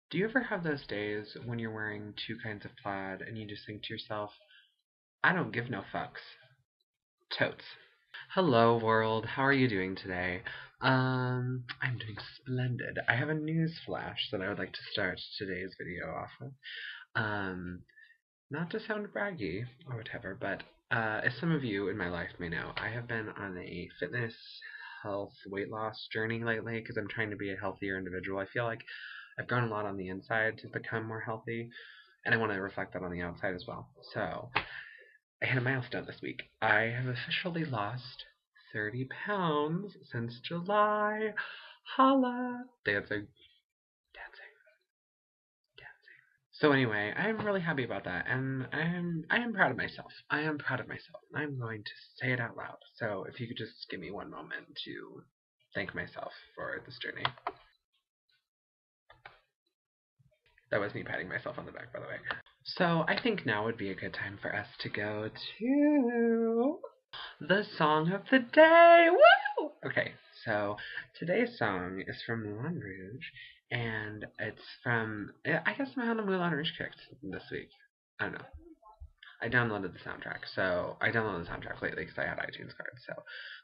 Do you ever have those days when you're wearing two kinds of plaid and you just think to yourself, I don't give no fucks? Totes. Hello, world. How are you doing today? I'm doing splendid. I have a news flash that I would like to start today's video off with. Um, Not to sound braggy or whatever, but as some of you in my life may know, I have been on a fitness, health, weight loss journey lately because I'm trying to be a healthier individual. I feel like I've grown a lot on the inside to become more healthy, and I want to reflect that on the outside as well. So, I hit a milestone this week. I have officially lost 30 pounds since July. Holla! Dancing. Dancing. So anyway, I'm really happy about that, and I am proud of myself. I am proud of myself. I'm going to say it out loud. So if you could just give me one moment to thank myself for this journey. That was me patting myself on the back, by the way. So I think now would be a good time for us to go to the song of the day. Woo! Okay, so today's song is from Moulin Rouge, and it's from, I guess I'm on a Moulin Rouge kick this week. I don't know. I downloaded the soundtrack, so I downloaded the soundtrack lately because I had iTunes cards, so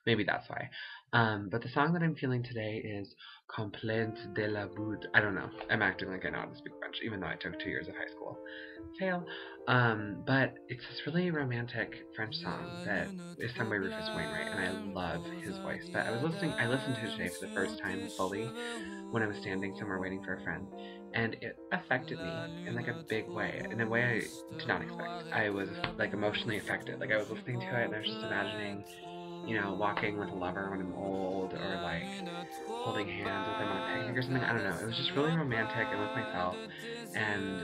maybe that's why. But the song that I'm feeling today is Complainte de la Boute. I don't know. I'm acting like I know how to speak French, even though I took 2 years of high school. Fail. But it's this really romantic French song that is sung by Rufus Wainwright, and I love his voice. But I listened to it today for the first time fully when I was standing somewhere waiting for a friend, and it affected me in like a big way, in a way I did not expect. I was like emotionally affected. Like I was listening to it and I was just imagining, walking with a lover when I'm old, or like holding hands with him on a picnic or something. I don't know. It was just really romantic and with myself, and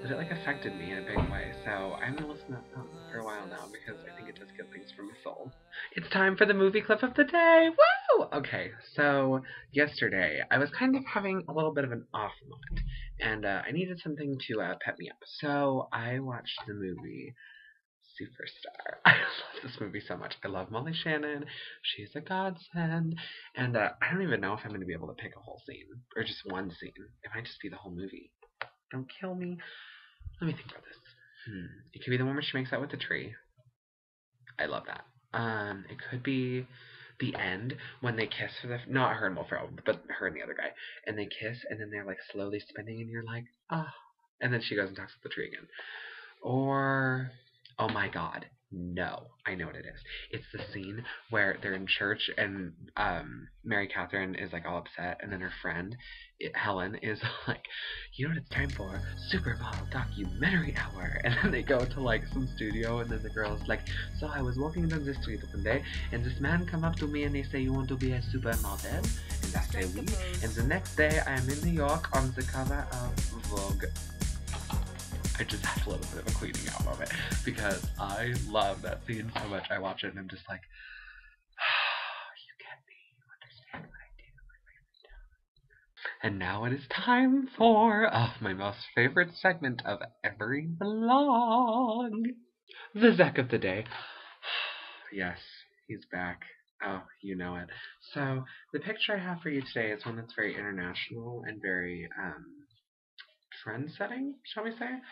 but it like affected me in a big way. So I'm gonna listen to that song for a while now because I think it does good things for my soul. It's time for the movie clip of the day. Woo! Okay, so yesterday I was kind of having a little bit of an off moment, and I needed something to pep me up. So I watched the movie Superstar. I love this movie so much. I love Molly Shannon. She's a godsend. And I don't even know if I'm going to be able to pick a whole scene or just one scene. It might just be the whole movie. Don't kill me. Let me think about this. It could be the one where she makes out with the tree. I love that. It could be the end when they kiss for the not her and Will Ferrell, but her and the other guy, and they kiss, and then they're like slowly spinning, and you're like, ah, oh. And then she goes and talks to the tree again. Or, oh my god, no, I know what it is. It's the scene where they're in church and Mary Catherine is like all upset, and then her friend, Helen, is like, you know what it's time for? Super Bowl documentary hour. And then they go to like some studio, and then the girl's like, so I was walking down the street one day, and this man come up to me and they say, you want to be a supermodel? And I say, oui. And the next day I am in New York on the cover of Vogue. I just had a little bit of a cleaning out moment because I love that scene so much. I watch it and I'm just like, you get me, you understand what I do. And now it is time for my most favorite segment of every vlog, the Zach of the day. Yes, he's back. Oh, you know it. So the picture I have for you today is one that's very international and very trend setting, shall we say?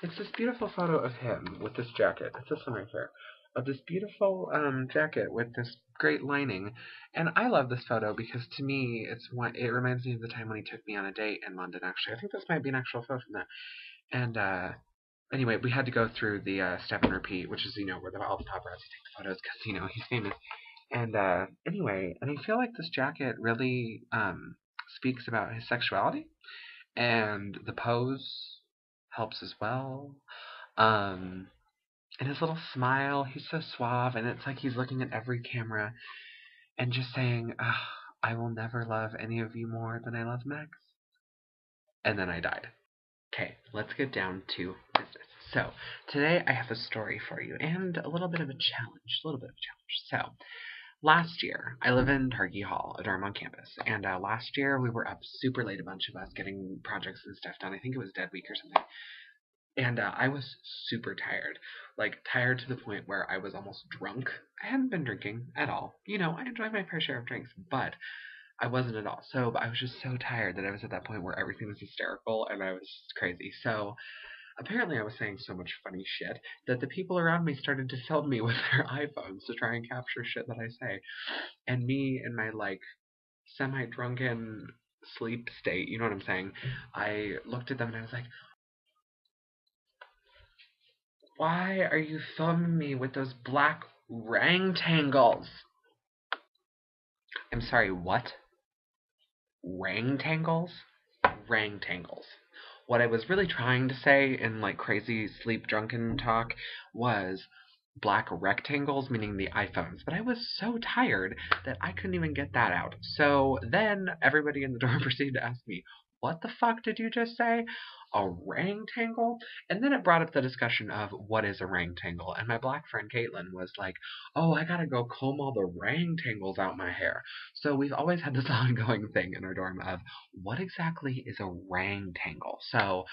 It's this beautiful photo of him with this jacket. It's this one right here. Of this beautiful jacket with this great lining. And I love this photo because to me it reminds me of the time when he took me on a date in London, actually. I think this might be an actual photo from that. And anyway, we had to go through the step and repeat, which is, where all the paparazzi take the photos because, he's famous. And anyway, and I feel like this jacket really speaks about his sexuality, and the pose helps as well. And his little smile, he's so suave, and it's like he's looking at every camera and just saying, I will never love any of you more than I love Max. And then I died. Okay, let's get down to business. So, today I have a story for you, and a little bit of a challenge. So, last year, I live in Targhee Hall, a dorm on campus, and last year we were up super late, a bunch of us, getting projects and stuff done. I think it was Dead Week or something. And I was super tired. Like, tired to the point where I was almost drunk. I hadn't been drinking at all. I enjoy my fair share of drinks, but I wasn't at all. So, but I was just so tired that I was at that point where everything was hysterical and I was crazy. So, apparently I was saying so much funny shit that the people around me started to film me with their iPhones to try and capture shit that I say. And me in my, like, semi-drunken sleep state, you know what I'm saying? I looked at them and I was like, why are you filming me with those black rangtangles? I'm sorry, what? Rangtangles? Rangtangles. What I was really trying to say in like crazy sleep drunken talk was black rectangles, meaning the iPhones. But I was so tired that I couldn't even get that out. So then everybody in the dorm proceeded to ask me, what the fuck did you just say? A rectangle? And then it brought up the discussion of what is a rectangle. And my black friend Caitlin was like, oh, I gotta go comb all the rectangles out my hair. So we've always had this ongoing thing in our dorm of what exactly is a rectangle? So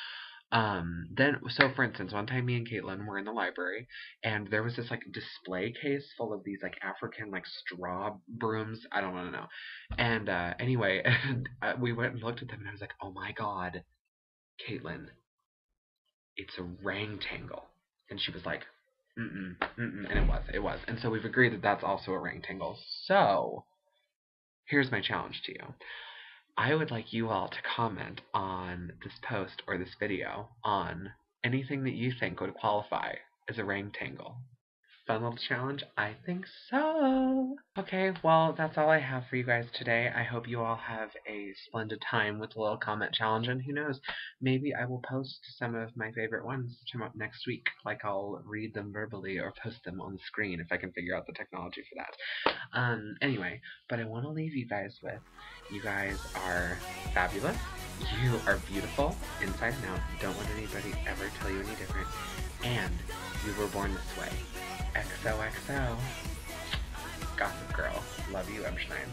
for instance, one time me and Caitlin were in the library and there was this like display case full of these like African like straw brooms. I don't want to know. And anyway, and we went and looked at them and I was like, oh my god, Caitlin, it's a rectangle. And she was like, and it was. And so we've agreed that that's also a rectangle. So here's my challenge to you. I would like you all to comment on this post or this video on anything that you think would qualify as a rectangle. Fun little challenge? I think so. Okay, well, that's all I have for you guys today. I hope you all have a splendid time with the little comment challenge, and who knows, maybe I will post some of my favorite ones next week. Like, I'll read them verbally or post them on the screen if I can figure out the technology for that. Anyway, but I want to leave you guys with, you guys are fabulous. You are beautiful inside and out. Don't let anybody ever tell you any different. And you were born this way. XOXO. Gossip Girl. Love you, Epstein.